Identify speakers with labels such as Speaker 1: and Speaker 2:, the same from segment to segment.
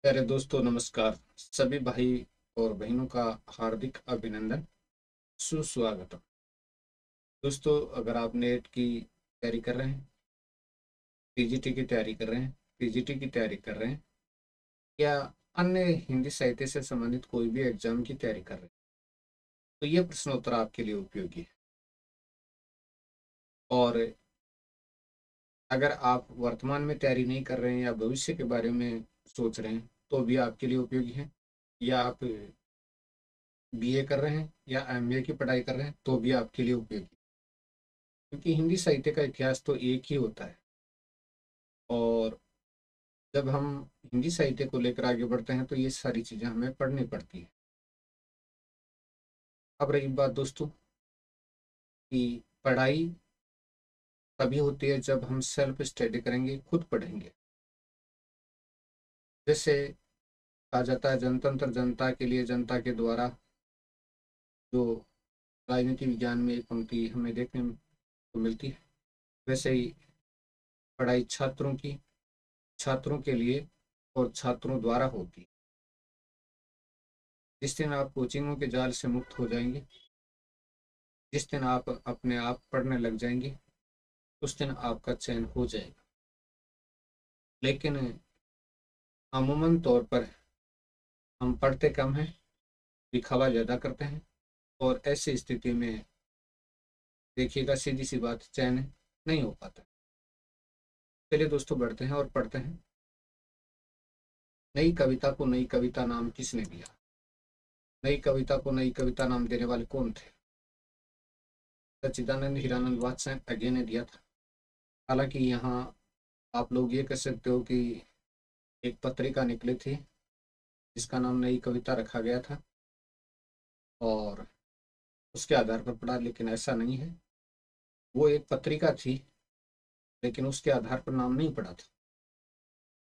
Speaker 1: प्यारे दोस्तों नमस्कार। सभी भाई और बहनों का हार्दिक अभिनंदन, सुस्वागतम। दोस्तों, अगर आप नेट की तैयारी कर रहे हैं, पीजीटी की तैयारी कर रहे हैं, पीजीटी की तैयारी कर रहे हैं या अन्य हिंदी साहित्य से संबंधित कोई भी एग्जाम की तैयारी कर रहे हैं, तो ये प्रश्नोत्तर आपके लिए उपयोगी है। और अगर आप वर्तमान में तैयारी नहीं कर रहे हैं या भविष्य के बारे में सोच रहे हैं, तो भी आपके लिए उपयोगी है। या आप बीए कर रहे हैं या एमबीए की पढ़ाई कर रहे हैं, तो भी आपके लिए उपयोगी है। क्योंकि हिंदी साहित्य का इतिहास तो एक ही होता है। और जब हम हिंदी साहित्य को लेकर आगे बढ़ते हैं तो ये सारी चीज़ें हमें पढ़नी पड़ती हैं। अब रही बात दोस्तों कि पढ़ाई तभी होती है जब हम सेल्फ स्टडी करेंगे, खुद पढ़ेंगे। जैसे कहा जाता है, जनतंत्र जनता के लिए, जनता के द्वारा। जो राजनीति विज्ञान में एक पंक्ति हमें देखने को मिलती है, वैसे ही पढ़ाई छात्रों की, छात्रों के लिए और छात्रों द्वारा होती है। जिस दिन आप कोचिंगों के जाल से मुक्त हो जाएंगे, जिस दिन आप अपने आप पढ़ने लग जाएंगे, उस दिन आपका चयन हो जाएगा। लेकिन अमूमन तौर पर हम पढ़ते कम हैं, दिखावा ज़्यादा करते हैं, और ऐसी स्थिति में देखिएगा, सीधी सी बात, चयन नहीं हो पाता। चलिए दोस्तों, बढ़ते हैं और पढ़ते हैं। नई कविता को नई कविता नाम किसने दिया? नई कविता को नई कविता नाम देने वाले कौन थे? सच्चिदानंद हीरानंद वात्स्यन अज्ञे ने दिया था। हालांकि यहाँ आप लोग ये कह सकते हो कि एक पत्रिका निकली थी जिसका नाम नई कविता रखा गया था और उसके आधार पर पढ़ा, लेकिन ऐसा नहीं है। वो एक पत्रिका थी, लेकिन उसके आधार पर नाम नहीं पड़ा था।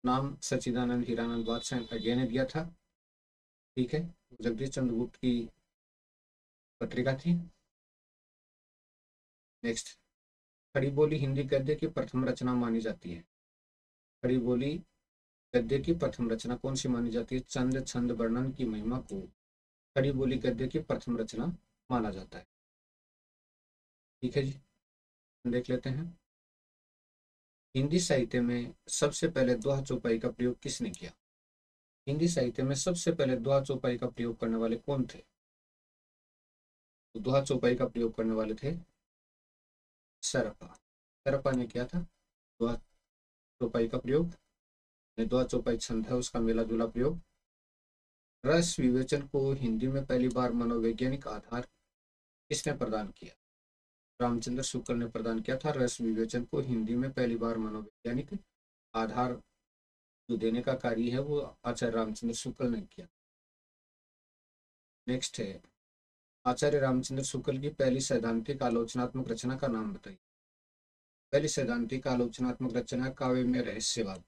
Speaker 1: नाम सच्चिदानंद हीरानंद वात्स्यन अज्ञे ने दिया था। ठीक है, जगदीश चंद्र गुप्त की पत्रिका थी। नेक्स्ट, खड़ी बोली हिंदी गद्य की प्रथम रचना मानी जाती है। खड़ी बोली गद्य की प्रथम रचना कौन सी मानी जाती है? चंद छंद वर्णन की महिमा को खड़ी बोली गद्य की प्रथम रचना माना जाता है। ठीक है जी, देख लेते हैं। हिंदी साहित्य में सबसे पहले दोहा चौपाई का प्रयोग किसने किया? हिंदी साहित्य में सबसे पहले दोहा चौपाई का प्रयोग करने वाले कौन थे? तो दोहा चौपाई का प्रयोग करने वाले थे सरपा। सरपा ने किया था दोहा चौपाई का प्रयोग। दोहा चौपाई छंद है, उसका मिला जुला प्रयोग। रस विवेचन को हिंदी में पहली बार मनोवैज्ञानिक आधार किसने प्रदान किया? रामचंद्र शुक्ल ने प्रदान किया था रस विवेचन को हिंदी में पहली बार मनोवैज्ञानिक आधार जो देने का कार्य है, वो आचार्य रामचंद्र शुक्ल ने किया। नेक्स्ट है, आचार्य रामचंद्र शुक्ल की पहली सैद्धांतिक आलोचनात्मक रचना का नाम बताइए। पहली सैद्धांतिक आलोचनात्मक रचना काव्य में रहस्यवाद।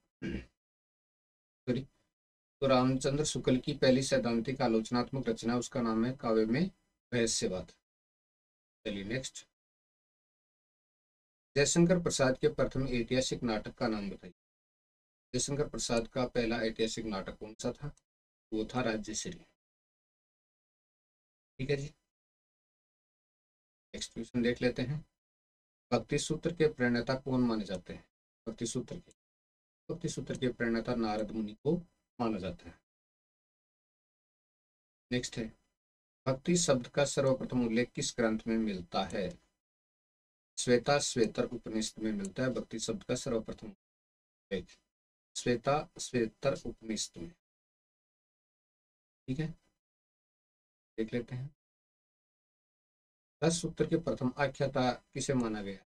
Speaker 1: सॉरी, तो रामचंद्र शुक्ल की पहली सैद्धांतिक आलोचनात्मक रचना, उसका नाम है काव्य में रहस्यवाद। चलिए नेक्स्ट, जयशंकर प्रसाद के प्रथम ऐतिहासिक नाटक का नाम बताइए। जयशंकर प्रसाद का पहला ऐतिहासिक नाटक कौन सा था? वो था राज्यश्री। ठीक है जी, नेक्स्ट क्वेश्चन देख लेते हैं। भक्ति सूत्र के प्रणेता कौन माने जाते हैं? भक्ति सूत्र के प्रणेता नारद मुनि को माना जाता है। नेक्स्ट है, भक्ति शब्द का सर्वप्रथम उल्लेख किस ग्रंथ में मिलता है? श्वेता श्वेतर उपनिषद में मिलता है भक्ति शब्द का सर्वप्रथम उल्लेख, श्वेता श्वेतर उपनिषद में। ठीक है, देख लेते हैं। रस सूत्र के प्रथम आख्याता किसे माना गया?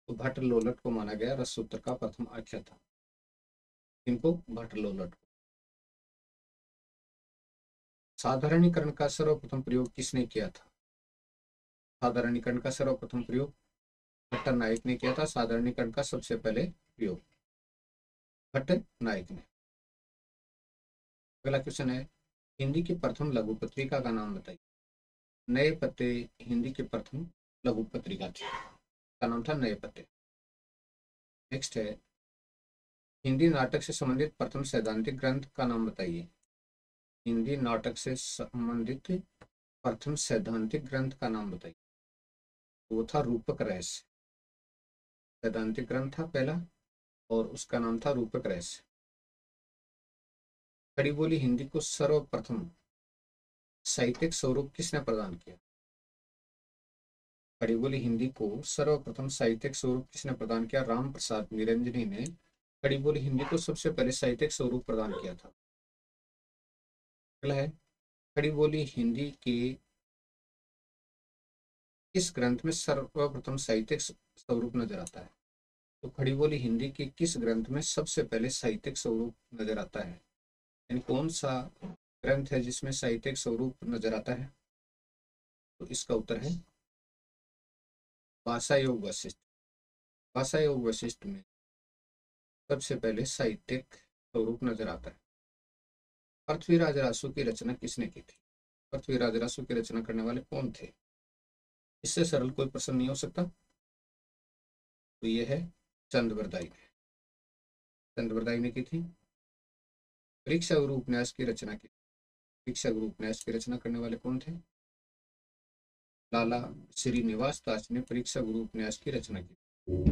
Speaker 1: तो भट्ट लोलट को माना गया रस सूत्र का प्रथम आख्याता। इनको भट्ट लोलट को। साधारणीकरण का सर्वप्रथम प्रयोग किसने किया था? साधारणीकरण का सर्वप्रथम प्रयोग भट्ट नायक ने किया था। साधारणीकरण का सबसे पहले प्रयोग भट्ट नायक ने। अगला क्वेश्चन है, हिंदी की प्रथम लघु पत्रिका का नाम बताइए। नए पत्ते हिंदी की प्रथम लघु पत्रिका थी, का नाम था नए पत्ते। नेक्स्ट है, हिंदी नाटक से संबंधित प्रथम सैद्धांतिक ग्रंथ का नाम बताइए। हिंदी नाटक से संबंधित प्रथम सैद्धांतिक ग्रंथ का नाम बताइए। वो था रूपक रहस्य। सैद्धांतिक ग्रंथ था पहला और उसका नाम था रूपक रहस्य। खड़ी बोली हिंदी को सर्वप्रथम साहित्यिक स्वरूप किसने प्रदान किया? खड़ी बोली हिंदी को सर्वप्रथम साहित्यिक स्वरूप किसने प्रदान किया? राम प्रसाद निरंजनी ने खड़ी बोली हिंदी को सबसे पहले साहित्यिक स्वरूप प्रदान किया था। अगला है, खड़ी बोली हिंदी के किस ग्रंथ में सर्वप्रथम साहित्यिक स्वरूप नजर आता है? तो खड़ी बोली हिंदी के किस ग्रंथ में सबसे पहले साहित्यिक स्वरूप नजर आता है? यानी कौन सा ग्रंथ है जिसमें साहित्यिक स्वरूप नजर आता है? तो इसका उत्तर है भाषा योग वशिष्ठ। भाषा योग वशिष्ठ में सबसे पहले साहित्यिक स्वरूप नजर आता है। पृथ्वीराज रासो की रचना किसने की थी? पृथ्वीराज रासो की रचना करने वाले कौन थे? इससे सरल कोई प्रश्न नहीं हो सकता। तो ये है चंद्रवरदाई ने। चंद्रवरदाई ने की थी। परीक्षा गुरु उपन्यास की रचना की। परीक्षा गुरु उपन्यास की रचना करने वाले कौन थे? लाला श्रीनिवास दास ने परीक्षा गुरु उपन्यास की रचना की।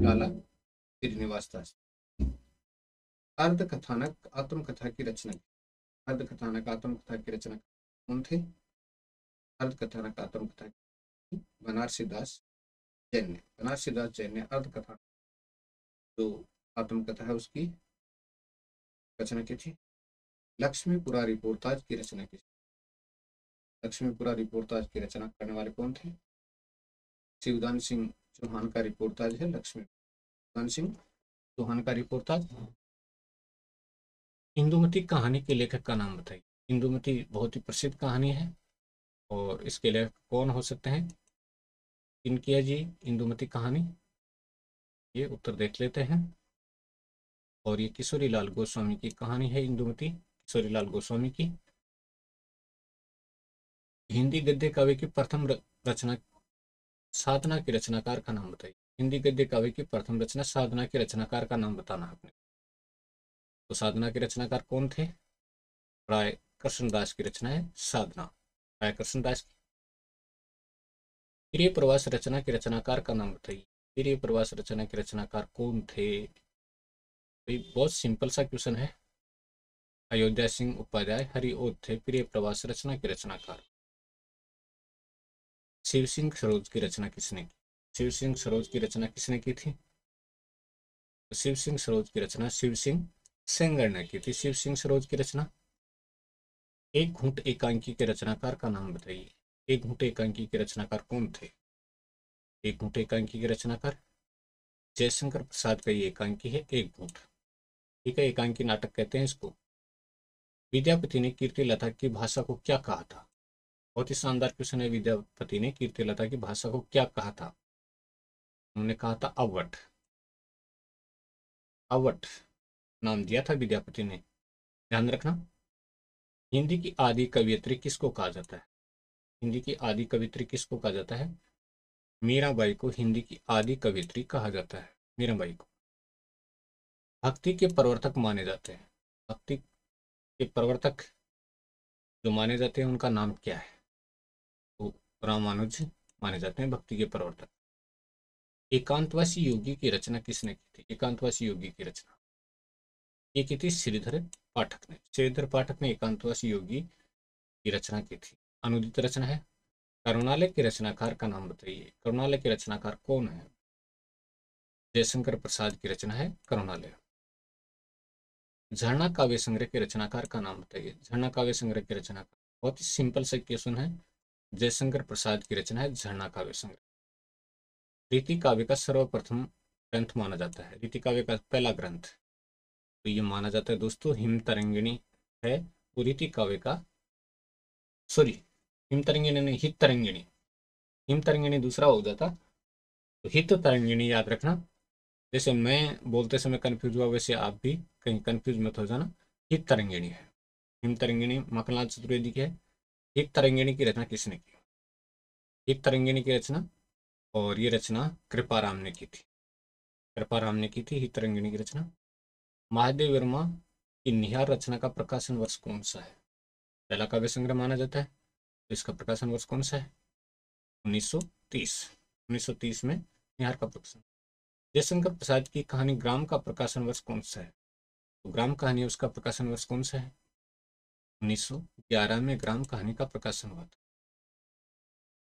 Speaker 1: लाला श्रीनिवास दास। अर्ध कथानक आत्मकथा की रचना की। अर्ध कथानक आत्मकथा की रचना कौन थे? अर्ध कथानक आत्मकथा की बनारसी दास जैन ने। बनारसी दास जैन ने अर्ध कथा जो आत्मकथा है उसकी रचना की थी। लक्ष्मीपुरा रिपोर्ताज की रचना की। लक्ष्मीपुरा रिपोर्ताज की रचना करने वाले कौन थे? शिवदान सिंह चौहान का रिपोर्ताज है लक्ष्मीदान सिंह चौहान का रिपोर्ताज। इंदुमती कहानी के लेखक का नाम बताइए। इंदुमती बहुत ही प्रसिद्ध कहानी है और इसके लेखक कौन हो सकते हैं? किनकी है जी इंदुमती कहानी? ये उत्तर देख लेते हैं। और ये किशोरी लाल गोस्वामी की कहानी है इंदुमती, किशोरी लाल गोस्वामी की। हिंदी गद्य काव्य की प्रथम रचना साधना के रचनाकार का नाम बताइए। हिंदी गद्य काव्य की प्रथम रचना साधना के रचनाकार का नाम बताना आपने। तो साधना के रचनाकार कौन थे? राय कृष्णदास की रचना है साधना, राय कृष्णदास की। प्रिय प्रवास रचना के रचनाकार का नाम बताइए। प्रिय प्रवास रचना के रचनाकार कौन थे? तो बहुत सिंपल सा क्वेश्चन है। अयोध्या सिंह उपाध्याय हरिओध थे प्रिय प्रवास रचना के रचनाकार। शिव सिंह सरोज की रचना किसने की? शिव सिंह सरोज की रचना किसने की थी? तो शिव सिंह सरोज की रचना शिव सिंह सेंगर ने की थी। शिव सिंह सरोज की रचना। एक घूंट एकांकी के रचनाकार का नाम बताइए। एक घूंट एकांकी के रचनाकार कौन थे? एक घूंट एकांकी के रचनाकार जयशंकर प्रसाद का ये एकांकी है एक घूंट। ठीक है, एकांकी नाटक कहते हैं इसको। विद्यापति ने कीर्तिलता की भाषा को क्या कहा था? बहुत ही शानदार क्वेश्चन है। विद्यापति ने कीर्तिलता की भाषा को क्या कहा था? उन्होंने कहा था अवट। अवट नाम दिया था विद्यापति ने, ध्यान रखना। हिंदी की आदि कवियत्री किसको कहा जाता है? हिंदी की आदि कवित्री किसको कहा जाता है? मीराबाई को हिंदी की आदि कवित्री कहा जाता है, मीराबाई को। भक्ति के प्रवर्तक माने जाते हैं। भक्ति के प्रवर्तक जो माने जाते हैं उनका नाम क्या है? तो रामानुज माने जाते हैं भक्ति के प्रवर्तक। एकांतवासी योगी की रचना किसने की थी? एकांतवासी योगी की रचना ये की थी श्रीधर पाठक ने। श्रीधर पाठक ने एकांतवासी योगी की रचना की थी। अनुदित रचना है। करुणालय के रचनाकार का नाम बताइए। करुणालय के रचनाकार कौन है? जयशंकर प्रसाद की रचना है करुणालय। झरना काव्य संग्रह के रचनाकार का नाम बताइए। झरना काव्य संग्रह के रचनाकार बहुत ही सिंपल सा क्वेश्चन है। जयशंकर प्रसाद की रचना है झरना काव्य संग्रह। रीति काव्य का सर्वप्रथम ग्रंथ माना जाता है। रीति काव्य का पहला ग्रंथ तो ये माना जाता है दोस्तों हिम तरंगिणी है। वो रीति काव्य का, सॉरी हिम तरंगिणी नहीं, हित तरंगिणी। हिम तरंगिणी दूसरा हो जाता, तो हित तरंगिणी याद रखना। जैसे मैं बोलते समय कंफ्यूज हुआ वैसे आप भी कहीं कंफ्यूज मत हो जाना। हित तरंगिणी है। हिम तरंगिणी मखनलाल चतुर्वेदी की है। हित तरंगिणी की रचना किसने की? हित तरंगिणी की रचना, और ये रचना कृपाराम ने की थी। कृपाराम ने की थी हित तरंगिणी की रचना। महादेव वर्मा की निहार रचना का प्रकाशन वर्ष कौन सा है? पहला काव्य संग्रह माना जाता है, तो इसका प्रकाशन वर्ष कौन सा है? 1930। 1930 में निहार का प्रकाशन। जयशंकर प्रसाद की कहानी ग्राम का प्रकाशन वर्ष कौन सा है? तो ग्राम कहानी उसका प्रकाशन वर्ष कौन सा है? 1911 में ग्राम कहानी का प्रकाशन हुआ था।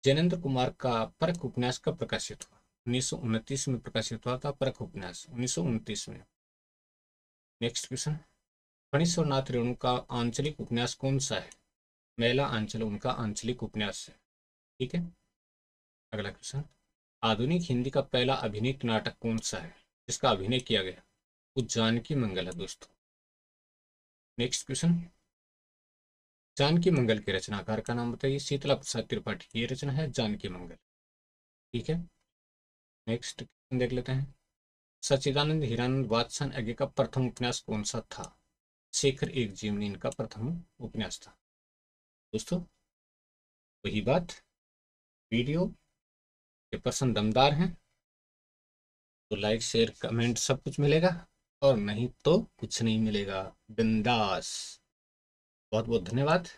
Speaker 1: जैनेन्द्र कुमार का परख उपन्यास कब प्रकाशित हुआ? 1929 में प्रकाशित हुआ था परख उपन्यास, 1929 में। नेक्स्ट क्वेश्चन, फणीश्वर नाथ रेणु का आंचलिक उपन्यास कौन सा है? मेला आंचल उनका आंचलिक उपन्यास है। ठीक है। अगला क्वेश्चन, आधुनिक हिंदी का पहला अभिनीत नाटक कौन सा है जिसका अभिनय किया गया? वो जानकी मंगल है दोस्तों। नेक्स्ट क्वेश्चन, जानकी मंगल के रचनाकार का नाम बताइए। शीतला प्रसाद त्रिपाठी की रचना है जानकी मंगल। ठीक है। नेक्स्ट देख लेते हैं, सच्चिदानंद हीरानंद वात्सन आगे का प्रथम उपन्यास कौन सा था? शेखर एक जीवनी इनका प्रथम उपन्यास था। दोस्तों वही बात, वीडियो के पर्सन दमदार हैं तो लाइक शेयर कमेंट सब कुछ मिलेगा, और नहीं तो कुछ नहीं मिलेगा। बिंदास। बहुत बहुत धन्यवाद।